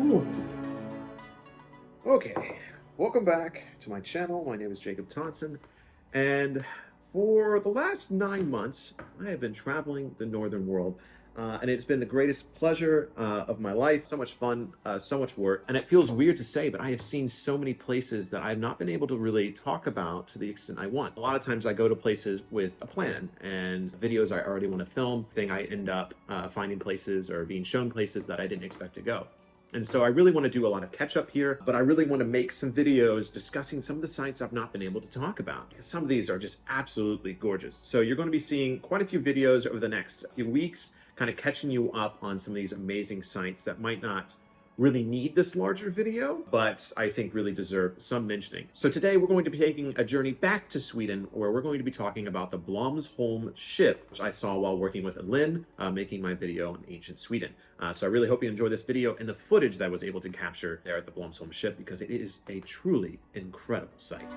Whew. Okay, welcome back to my channel. My name is Jacob Tonson, and for the last 9 months, I have been traveling the northern world, and it's been the greatest pleasure of my life. So much fun, so much work, and it feels weird to say, but I have seen so many places that I've not been able to really talk about to the extent I want. A lot of times I go to places with a plan and videos I already want to film, I end up finding places or being shown places that I didn't expect to go. And so I really want to do a lot of catch up here, but I really want to make some videos discussing some of the sites I've not been able to talk about, because some of these are just absolutely gorgeous. So you're going to be seeing quite a few videos over the next few weeks, kind of catching you up on some of these amazing sites that might not really need this larger video, but I think really deserve some mentioning. So today we're going to be taking a journey back to Sweden, where we're going to be talking about the Blums ship, which I saw while working with Lynn, making my video on ancient Sweden. So I really hope you enjoy this video and the footage that I was able to capture there at the Blums ship, because it is a truly incredible site.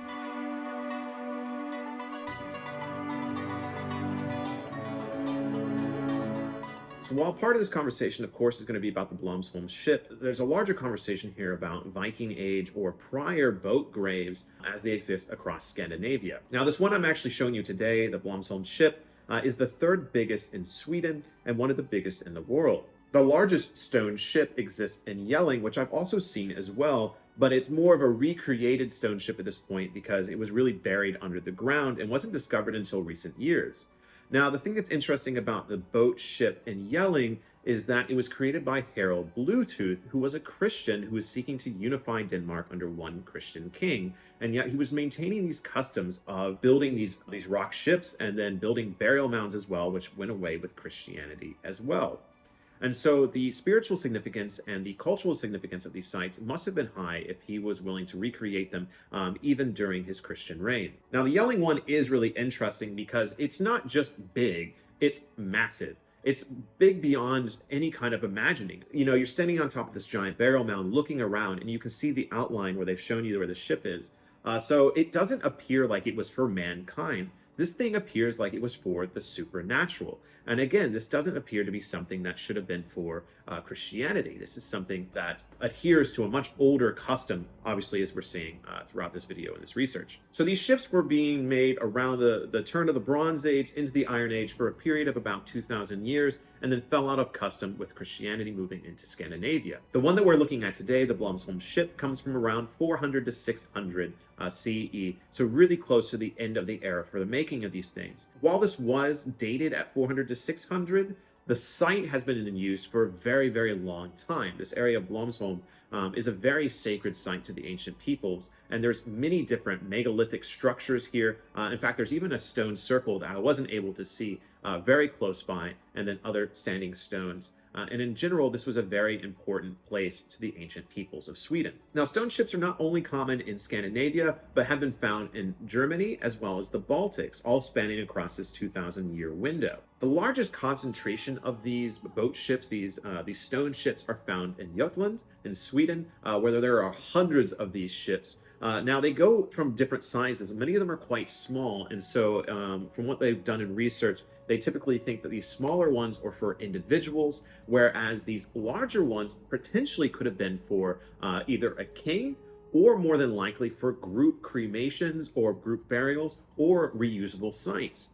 So while part of this conversation, of course, is going to be about the Blums ship, there's a larger conversation here about Viking Age or prior boat graves as they exist across Scandinavia. Now, this one I'm actually showing you today, the Blums ship, is the third biggest in Sweden and one of the biggest in the world. The largest stone ship exists in Yelling, which I've also seen as well, but it's more of a recreated stone ship at this point because it was really buried under the ground and wasn't discovered until recent years. Now, the thing that's interesting about the boat ship in Yelling is that it was created by Harald Bluetooth, who was a Christian who was seeking to unify Denmark under one Christian king. And yet he was maintaining these customs of building these rock ships and then building burial mounds as well, which went away with Christianity as well. And so the spiritual significance and the cultural significance of these sites must have been high if he was willing to recreate them even during his Christian reign. Now, the Yelling one is really interesting because it's not just big, it's massive. It's big beyond any kind of imagining. You know, you're standing on top of this giant burial mound looking around, and you can see the outline where they've shown you where the ship is. So it doesn't appear like it was for mankind. This thing appears like it was for the supernatural. And again, this doesn't appear to be something that should have been for Christianity. This is something that adheres to a much older custom, obviously, as we're seeing throughout this video and this research. So these ships were being made around the turn of the Bronze Age into the Iron Age for a period of about 2,000 years, and then fell out of custom with Christianity moving into Scandinavia. The one that we're looking at today, the Blomsholm ship, comes from around 400 to 600 CE, so really close to the end of the era for the making of these things. While this was dated at 400 to 600, the site has been in use for a very, very long time. This area of Blomsholm is a very sacred site to the ancient peoples, and there's many different megalithic structures here. In fact, there's even a stone circle that I wasn't able to see very close by, and then other standing stones. And in general, this was a very important place to the ancient peoples of Sweden. Now, stone ships are not only common in Scandinavia, but have been found in Germany as well as the Baltics, all spanning across this 2,000-year window. The largest concentration of these boat ships, these stone ships, are found in Jutland in Sweden, where there are hundreds of these ships. Now, they go from different sizes. Many of them are quite small, and so from what they've done in research, they typically think that these smaller ones are for individuals, whereas these larger ones potentially could have been for either a king or more than likely for group cremations or group burials or reusable sites.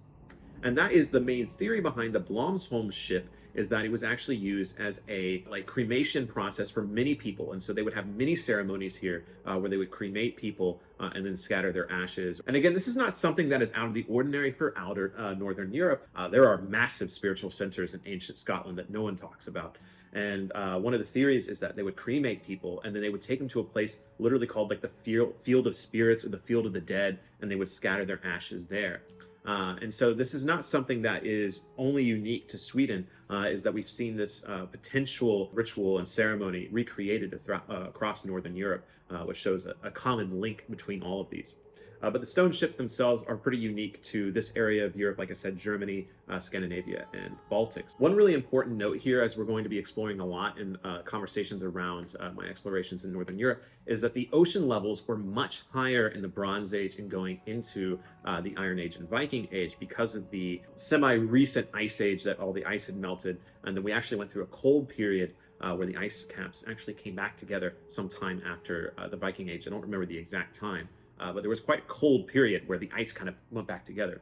And that is the main theory behind the Blomsholm ship, is that it was actually used as a cremation process for many people. And so they would have many ceremonies here where they would cremate people and then scatter their ashes. And again, this is not something that is out of the ordinary for outer Northern Europe. There are massive spiritual centers in ancient Scotland that no one talks about. And one of the theories is that they would cremate people and then they would take them to a place literally called like the field of spirits or the field of the dead, and they would scatter their ashes there. And so this is not something that is only unique to Sweden, is that we've seen this potential ritual and ceremony recreated across Northern Europe, which shows a common link between all of these. But the stone ships themselves are pretty unique to this area of Europe, like I said, Germany, Scandinavia, and Baltics. One really important note here, as we're going to be exploring a lot in conversations around my explorations in Northern Europe, is that the ocean levels were much higher in the Bronze Age and going into the Iron Age and Viking Age because of the semi-recent ice age that all the ice had melted, and then we actually went through a cold period where the ice caps actually came back together sometime after the Viking Age. I don't remember the exact time, but there was quite a cold period where the ice kind of went back together.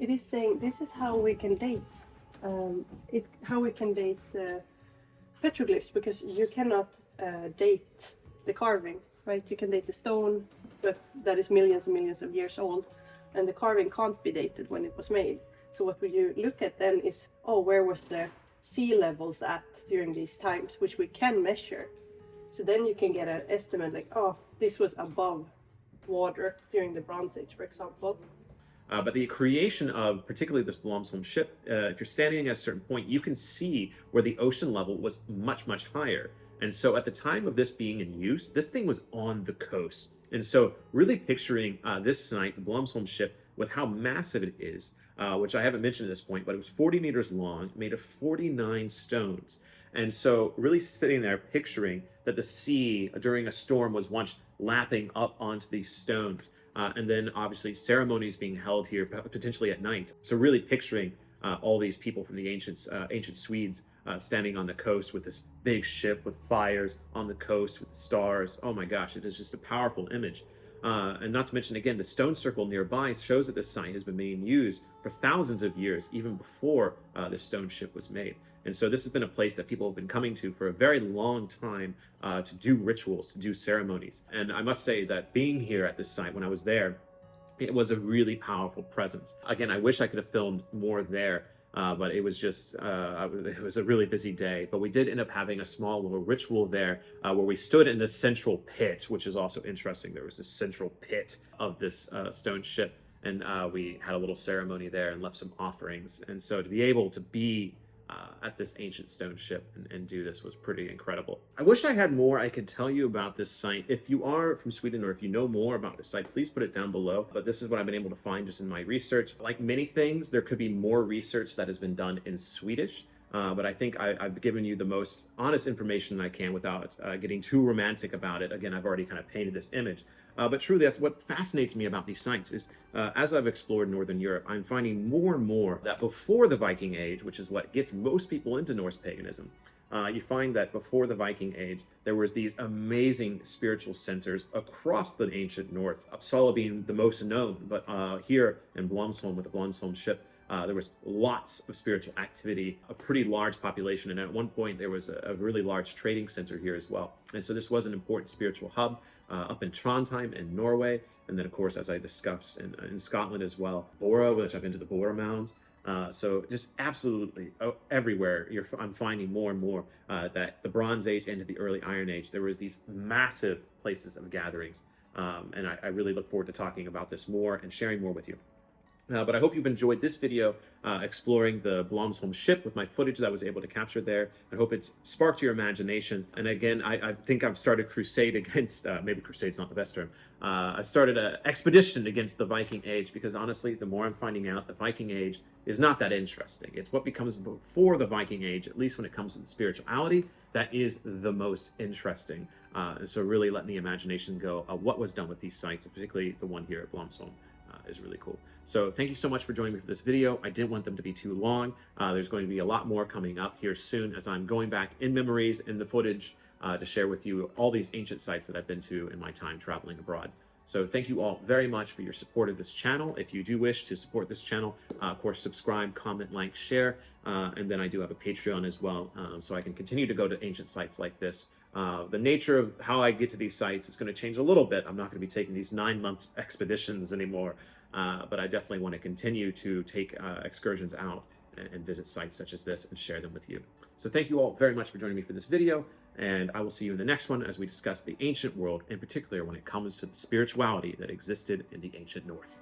It is saying this is how we can date how we can date petroglyphs, because you cannot date the carving, right? You can date the stone, but that is millions and millions of years old, and the carving can't be dated when it was made. So what you look at then is, oh, where was the sea levels at during these times, which we can measure. So then you can get an estimate like, oh, this was above water during the Bronze Age, for example. But the creation of particularly this Blums ship, if you're standing at a certain point, you can see where the ocean level was much, much higher. And so at the time of this being in use, this thing was on the coast. And so really picturing this site, the Blums ship, with how massive it is, which I haven't mentioned at this point, but it was 40 meters long, made of 49 stones. And so really sitting there picturing that the sea during a storm was once lapping up onto these stones. And then obviously ceremonies being held here potentially at night. So really picturing all these people from the ancient Swedes standing on the coast with this big ship with fires on the coast with the stars. Oh my gosh, it is just a powerful image. And not to mention, again, the stone circle nearby shows that this site has been being used for thousands of years, even before the stone ship was made. And so this has been a place that people have been coming to for a very long time to do rituals, to do ceremonies. And I must say that being here at this site when I was there, it was a really powerful presence. Again, I wish I could have filmed more there, but it was just, it was a really busy day. But we did end up having a small little ritual there where we stood in the central pit, which is also interesting. There was this central pit of this stone ship, and we had a little ceremony there and left some offerings. And so to be able to be at this ancient stone ship and do this was pretty incredible. I wish I had more I could tell you about this site. If you are from Sweden or if you know more about this site, please put it down below. But this is what I've been able to find just in my research. Like many things, there could be more research that has been done in Swedish. But I think I've given you the most honest information I can without getting too romantic about it. Again, I've already kind of painted this image. But truly, that's what fascinates me about these sites is as I've explored Northern Europe, I'm finding more and more that before the Viking Age, which is what gets most people into Norse paganism, you find that before the Viking Age, there was these amazing spiritual centers across the ancient North, Uppsala being the most known, but here in Blomsholm with the Blomsholm ship, there was lots of spiritual activity, a pretty large population, and at one point there was a really large trading center here as well. And so this was an important spiritual hub up in Trondheim in Norway, and then of course, as I discussed, in Scotland as well, Bora, which I've been to the Bora Mounds. So just absolutely everywhere, I'm finding more and more that the Bronze Age into the early Iron Age, there was these massive places of gatherings. And I really look forward to talking about this more and sharing more with you. But I hope you've enjoyed this video exploring the Blomsholm ship with my footage that I was able to capture there. I hope it's sparked your imagination. And again, I think I've started a crusade against, maybe crusade's not the best term, I started an expedition against the Viking Age because honestly, the more I'm finding out, the Viking Age is not that interesting. It's what becomes before the Viking Age, at least when it comes to the spirituality, that is the most interesting. And so really letting the imagination go what was done with these sites, particularly the one here at Blomsholm. Is really cool. So thank you so much for joining me for this video. I didn't want them to be too long. There's going to be a lot more coming up here soon as I'm going back in memories in the footage to share with you all these ancient sites that I've been to in my time traveling abroad. So thank you all very much for your support of this channel. If you do wish to support this channel, of course, subscribe, comment, like, share. And then I do have a Patreon as well, so I can continue to go to ancient sites like this. The nature of how I get to these sites is going to change a little bit. I'm not going to be taking these 9-month expeditions anymore, but I definitely want to continue to take excursions out and visit sites such as this and share them with you. So thank you all very much for joining me for this video, and I will see you in the next one as we discuss the ancient world, in particular when it comes to the spirituality that existed in the ancient North.